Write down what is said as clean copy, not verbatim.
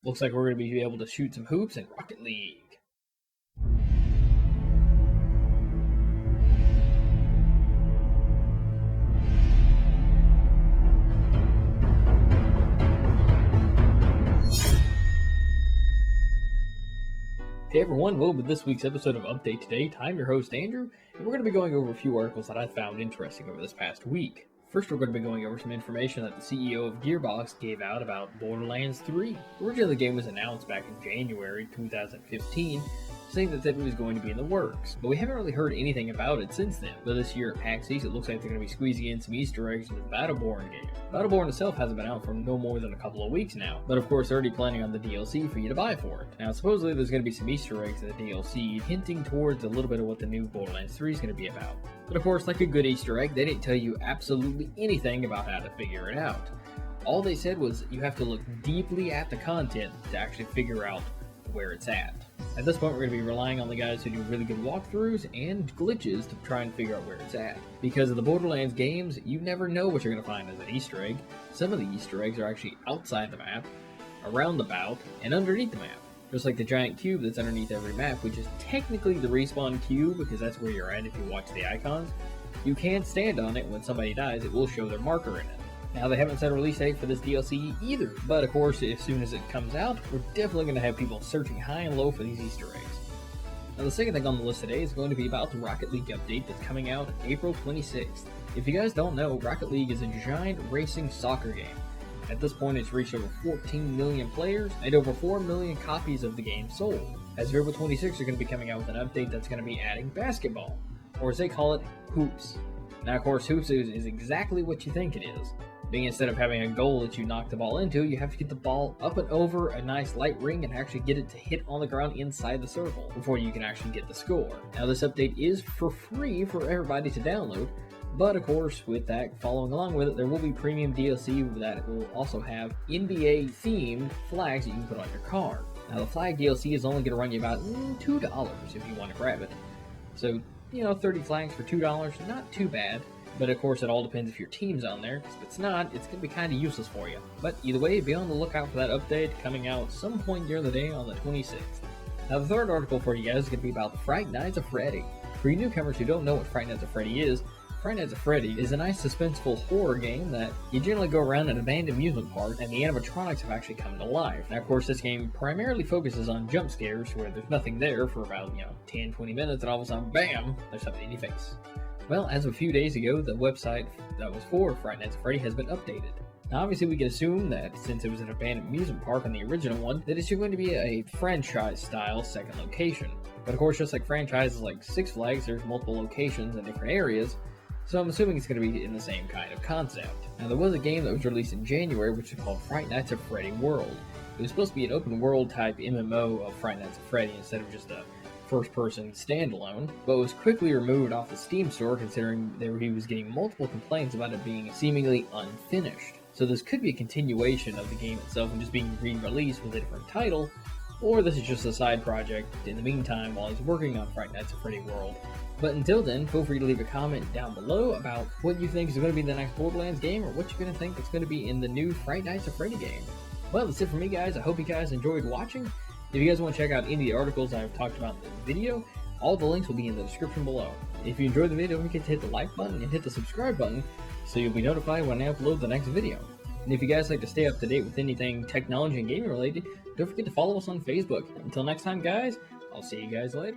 Looks like we're going to be able to shoot some hoops in Rocket League. Hey everyone, welcome to this week's episode of Update to Date. I'm your host Andrew, and we're going to be going over a few articles that I found interesting over this past week. First, we're going to be going over some information that the CEO of Gearbox gave out about Borderlands 3. Originally, the game was announced back in January 2015, saying that it was going to be in the works, but we haven't really heard anything about it since then. But this year at PAX East, it looks like they're going to be squeezing in some Easter eggs into the Battleborn game. Battleborn itself hasn't been out for no more than a couple of weeks now, but of course they're already planning on the DLC for you to buy for it. Now supposedly there's going to be some Easter eggs in the DLC, hinting towards a little bit of what the new Borderlands 3 is going to be about. But of course, like a good Easter egg, they didn't tell you absolutely anything about how to figure it out. All they said was you have to look deeply at the content to actually figure out where it's at. At this point, we're going to be relying on the guys who do really good walkthroughs and glitches to try and figure out where it's at. Because of the Borderlands games, you never know what you're going to find as an Easter egg. Some of the Easter eggs are actually outside the map, around the bout, and underneath the map. Just like the giant cube that's underneath every map, which is technically the respawn cube because that's where you're at if you watch the icons. You can stand on it. When somebody dies, it will show their marker in it. Now, they haven't set a release date for this DLC either, but of course, as soon as it comes out, we're definitely going to have people searching high and low for these Easter eggs. Now, the second thing on the list today is going to be about the Rocket League update that's coming out April 26th. If you guys don't know, Rocket League is a giant racing soccer game. At this point, it's reached over 14 million players and over 4 million copies of the game sold. As of April 26th, they're going to be coming out with an update that's going to be adding basketball, or as they call it, hoops. Now, of course, hoops is exactly what you think it is. Being instead of having a goal that you knock the ball into, you have to get the ball up and over a nice light ring and actually get it to hit on the ground inside the circle before you can actually get the score. Now, this update is for free for everybody to download, but of course, with that following along with it, there will be premium DLC that will also have NBA themed flags that you can put on your car. Now, the flag DLC is only going to run you about $2 if you want to grab it. So, 30 flags for $2, not too bad. But of course, it all depends if your team's on there. If it's not, it's going to be kind of useless for you. But either way, be on the lookout for that update coming out some point during the day on the 26th. Now, the third article for you guys is going to be about the Fright Nights of Freddy. For you newcomers who don't know what Fright Nights of Freddy is, Fright Nights of Freddy is a nice suspenseful horror game that you generally go around an abandoned amusement park and the animatronics have actually come to life. Now, of course, this game primarily focuses on jump scares where there's nothing there for about, 10-20 minutes and all of a sudden, bam, there's something in your face. Well, as of a few days ago, the website that was for Fright Nights at Freddy has been updated. Now, obviously, we can assume that since it was an abandoned amusement park on the original one, that it's going to be a franchise-style second location. But of course, just like franchises like Six Flags, there's multiple locations in different areas, so I'm assuming it's going to be in the same kind of concept. Now, there was a game that was released in January, which is called Fright Nights at Freddy World. It was supposed to be an open-world type MMO of Fright Nights at Freddy instead of just a first-person standalone, but was quickly removed off the Steam store considering he was getting multiple complaints about it being seemingly unfinished. So this could be a continuation of the game itself and just being re-released with a different title, or this is just a side project in the meantime while he's working on Fright Nights at Freddy World. But until then, feel free to leave a comment down below about what you think is going to be the next Borderlands game or what you're going to think is going to be in the new Fright Nights at Freddy game. Well, that's it for me, guys. I hope you guys enjoyed watching. If you guys want to check out any of the articles I've talked about in this video, all the links will be in the description below. If you enjoyed the video, don't forget to hit the like button and hit the subscribe button so you'll be notified when I upload the next video. And if you guys like to stay up to date with anything technology and gaming related, don't forget to follow us on Facebook. Until next time, guys, I'll see you guys later.